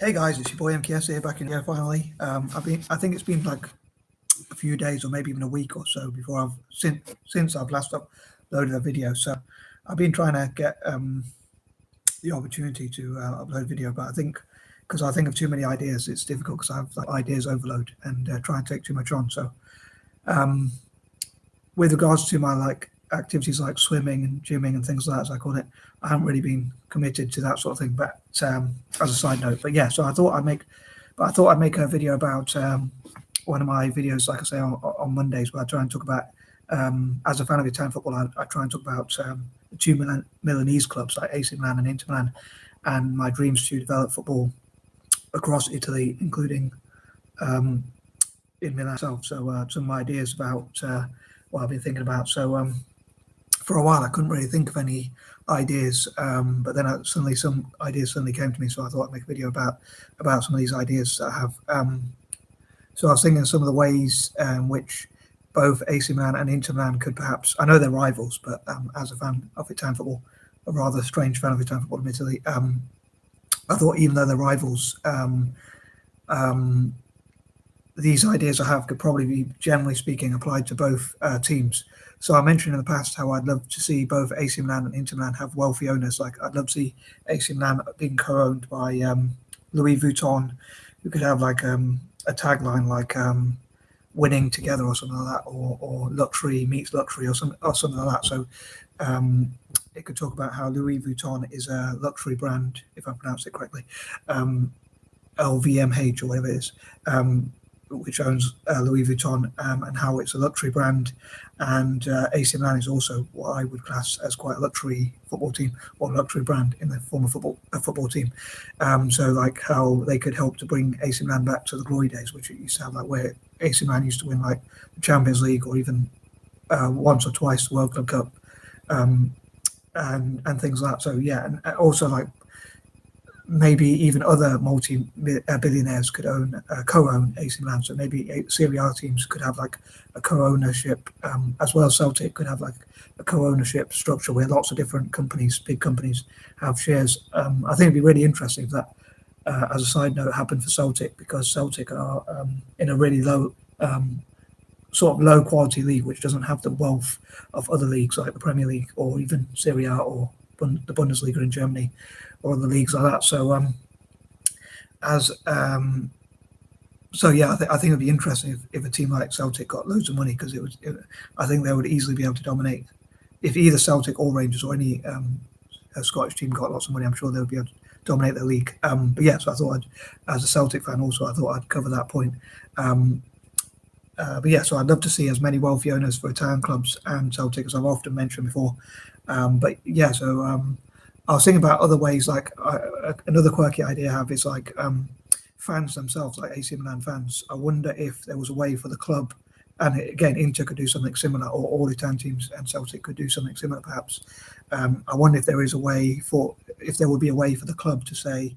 Hey guys, it's your boy M.K.S here back in here finally. I think it's been like a few days or maybe even a week or so before since I've last uploaded a video. So I've been trying to get the opportunity to upload video, but I think because I think of too many ideas, it's difficult because I have like ideas overload and try and take too much on. So um, with regards to my like activities like swimming and gymming and things like that, as I call it, I haven't really been committed to that sort of thing. But as a side note, but yeah, so I thought I'd make a video about one of my videos, like I say, on Mondays, where I try and talk about, as a fan of Italian football, I try and talk about the two Milanese clubs like AC Milan and Inter Milan, and my dreams to develop football across Italy, including in Milan itself. So some of my ideas about what I've been thinking about. So for a while, I couldn't really think of any ideas, but then some ideas suddenly came to me. So I thought I'd make a video about some of these ideas that I have. So I was thinking of some of the ways which both AC Milan and Inter Milan could perhaps, I know they're rivals, but as a fan of Italian football, a rather strange fan of Italian football, admittedly, I thought even though they're rivals, these ideas I have could probably be, generally speaking, applied to both teams. So I mentioned in the past how I'd love to see both AC Milan and Inter Milan have wealthy owners. Like I'd love to see AC Milan being co-owned by Louis Vuitton, who could have like a tagline like "winning together" or something like that, or "luxury meets luxury" or something like that. So it could talk about how Louis Vuitton is a luxury brand, if I pronounce it correctly, LVMH or whatever it is. Which owns Louis Vuitton, and how it's a luxury brand, and AC Milan is also what I would class as quite a luxury football team or luxury brand in the form of a football team. So like how they could help to bring AC Milan back to the glory days, which it used to have, like where AC Milan used to win like the Champions League or even once or twice the World Club Cup, and things like that. So yeah, and also like maybe even other multi-billionaires could co-own AC Milan. So maybe Serie A teams could have like a co-ownership, as well as Celtic could have like a co-ownership structure where lots of different companies, big companies, have shares. I think it'd be really interesting if that, as a side note, happened for Celtic, because Celtic are in a really low, sort of low quality league, which doesn't have the wealth of other leagues like the Premier League or even Serie A or the Bundesliga in Germany, or the leagues like that. So so yeah, I think it'd be interesting if a team like Celtic got loads of money, because I think they would easily be able to dominate. If either Celtic or Rangers or any Scottish team got lots of money, I'm sure they would be able to dominate the league. But yeah, so I thought as a Celtic fan also, I thought I'd cover that point. But yeah, so I'd love to see as many wealthy owners for Italian clubs and Celtic, as I've often mentioned before. But yeah, so I was thinking about other ways. Like another quirky idea I have is like fans themselves, like AC Milan fans. I wonder if there was a way for the club, and again, Inter could do something similar, or all Italian teams and Celtic could do something similar, perhaps. I wonder if there would be a way for the club to say,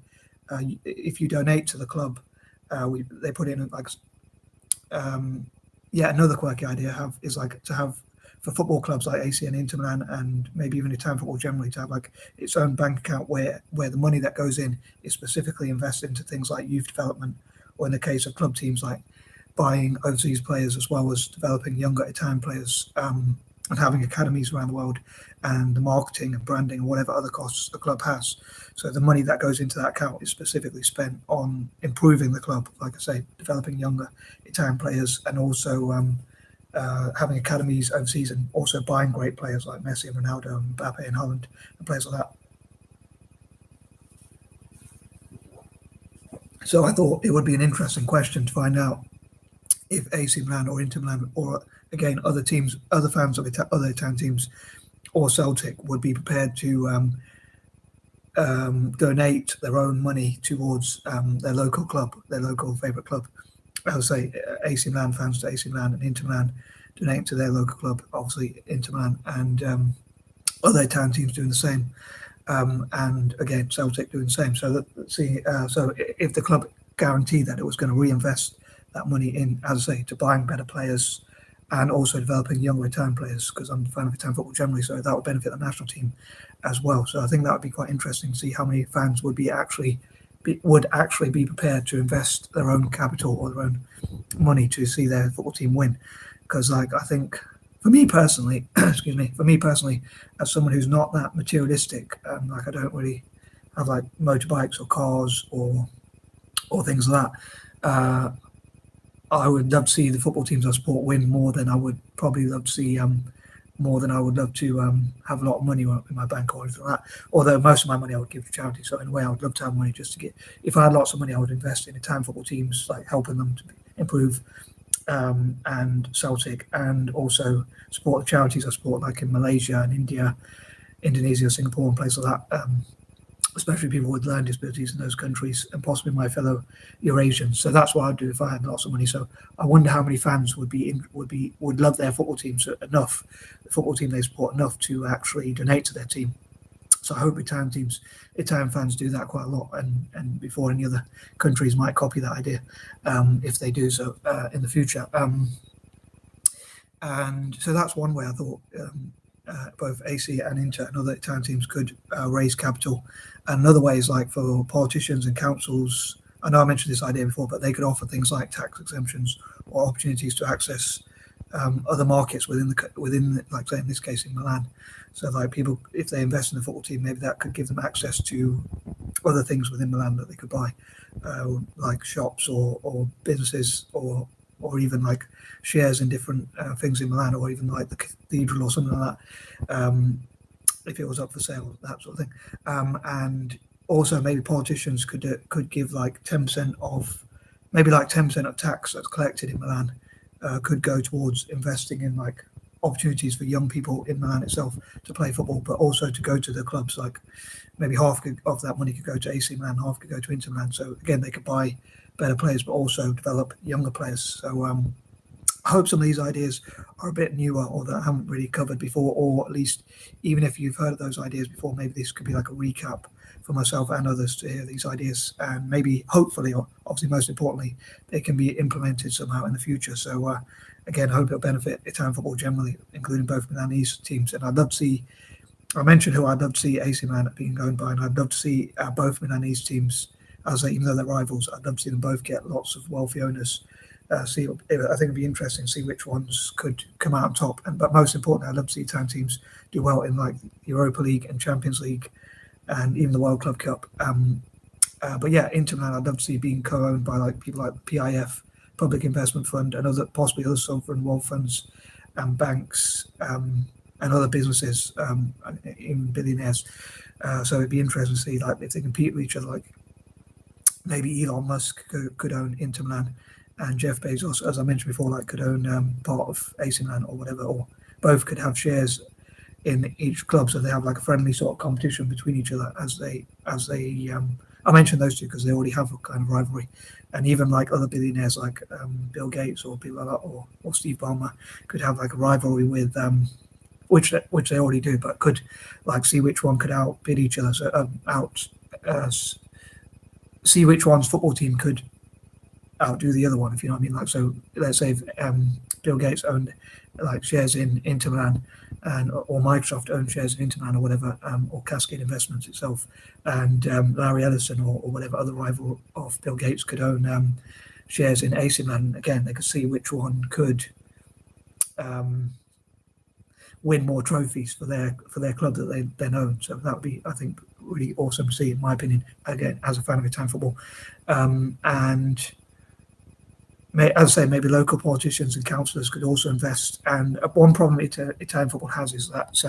if you donate to the club, they put in like, yeah, another quirky idea is like to have, for football clubs like AC and Inter Milan, and maybe even Italian football generally, to have like its own bank account where the money that goes in is specifically invested into things like youth development, or in the case of club teams, like buying overseas players as well as developing younger Italian players, and having academies around the world, and the marketing and branding and whatever other costs the club has. So the money that goes into that account is specifically spent on improving the club, like I say, developing younger Italian players, and also having academies overseas, and also buying great players like Messi and Ronaldo and Mbappe and Holland and players like that. So I thought it would be an interesting question to find out if AC Milan or Inter Milan, or again other teams, other fans of other Italian teams, or Celtic, would be prepared to donate their own money towards their local club, their local favourite club. I would say AC Milan fans to AC Milan, and Inter Milan donate to their local club, obviously Inter Milan, and other Italian teams doing the same, and again Celtic doing the same. So so if the club guaranteed that it was going to reinvest that money in, as I say, to buying better players and also developing younger Italian players, because I'm a fan of Italian football generally, so that would benefit the national team as well. So I think that would be quite interesting to see how many fans would be actually would actually be prepared to invest their own capital or their own money to see their football team win. Because like, I think for me personally, as someone who's not that materialistic, like I don't really have like motorbikes or cars or things like that, I would love to see the football teams I support win more than I would probably love to see more than I would love to have a lot of money in my bank or anything like that. Although most of my money I would give to charity. So in a way, I would love to have money just to get. If I had lots of money, I would invest in Italian football teams, like helping them to improve, and Celtic, and also support the charities I support, like in Malaysia and India, Indonesia, Singapore, and places like that. Especially people with learning disabilities in those countries, and possibly my fellow Eurasians. So that's what I'd do if I had lots of money. So I wonder how many fans would love their football teams enough, the football team they support enough to actually donate to their team. So I hope Italian fans do that quite a lot, and before any other countries might copy that idea, if they do so in the future. And so that's one way I thought both AC and Inter and other Italian teams could raise capital. And another way is like for politicians and councils. I know I mentioned this idea before, but they could offer things like tax exemptions or opportunities to access other markets within like say in this case in Milan. So like people, if they invest in the football team, maybe that could give them access to other things within Milan that they could buy, like shops or businesses or even like shares in different things in Milan, or even like the cathedral or something like that, if it was up for sale, that sort of thing. And also maybe politicians could give like 10% of tax that's collected in Milan could go towards investing in like opportunities for young people in Milan itself to play football, but also to go to the clubs. Like maybe half of that money could go to AC Milan, half could go to Inter Milan. So again, they could buy better players, but also develop younger players. So I hope some of these ideas are a bit newer or that I haven't really covered before, or at least even if you've heard of those ideas before, maybe this could be like a recap for myself and others to hear these ideas, and maybe hopefully, or obviously most importantly, they can be implemented somehow in the future. So again, I hope it'll benefit Italian football generally, including both Milanese teams. And I'd love to see, I mentioned who I'd love to see AC Milan being going by, and I'd love to see both Milanese teams, as even though they're rivals, I'd love to see them both get lots of wealthy owners. I think it'd be interesting to see which ones could come out on top. But most importantly, I'd love to see Italian teams do well in like Europa League and Champions League, and even the World Club Cup. But yeah, Inter Milan, I'd love to see being co-owned by like people like PIF, Public Investment Fund, and possibly other sovereign wealth funds and banks, and other businesses, even billionaires. So it'd be interesting to see like if they compete with each other. Like maybe Elon Musk could own Inter Milan, and Jeff Bezos, as I mentioned before, like could own part of AC Milan or whatever, or both could have shares in each club, so they have like a friendly sort of competition between each other as they I mentioned those two because they already have a kind of rivalry. And even like other billionaires like Bill Gates or people like that, or Steve Ballmer could have like a rivalry with which they already do, but could like see which one could outbid each other, so see which one's football team could outdo the other one, if you know what I mean. Like, so let's say if, Bill Gates owned like shares in Inter Milan, or Microsoft owned shares in Inter Milan or whatever, or Cascade Investments itself, and Larry Ellison or whatever other rival of Bill Gates could own shares in AC Milan. Again, they could see which one could win more trophies for their club that they then own. So that would be, I think, really awesome to see, in my opinion, again, as a fan of Italian football. And as I say, maybe local politicians and councillors could also invest. And one problem Italian football has is that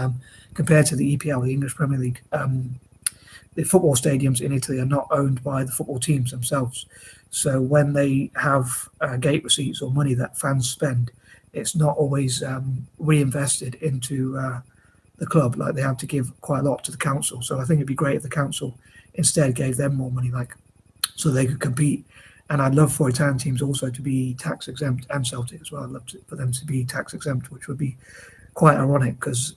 compared to the EPL, the English Premier League, the football stadiums in Italy are not owned by the football teams themselves. So when they have gate receipts or money that fans spend, it's not always reinvested into the club. Like, they have to give quite a lot to the council. So I think it'd be great if the council instead gave them more money, like, so they could compete. And I'd love for Italian teams also to be tax exempt, and Celtic as well. I'd love for them to be tax exempt, which would be quite ironic because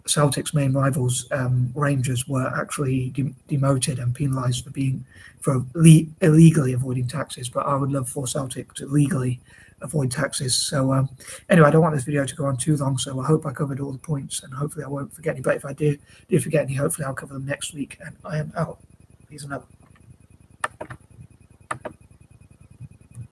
Celtic's main rivals, Rangers, were actually demoted and penalised for illegally avoiding taxes. But I would love for Celtic to legally avoid taxes. So anyway, I don't want this video to go on too long, so I hope I covered all the points, and hopefully I won't forget any. But if I did forget any, hopefully I'll cover them next week. And I am out. Peace and love.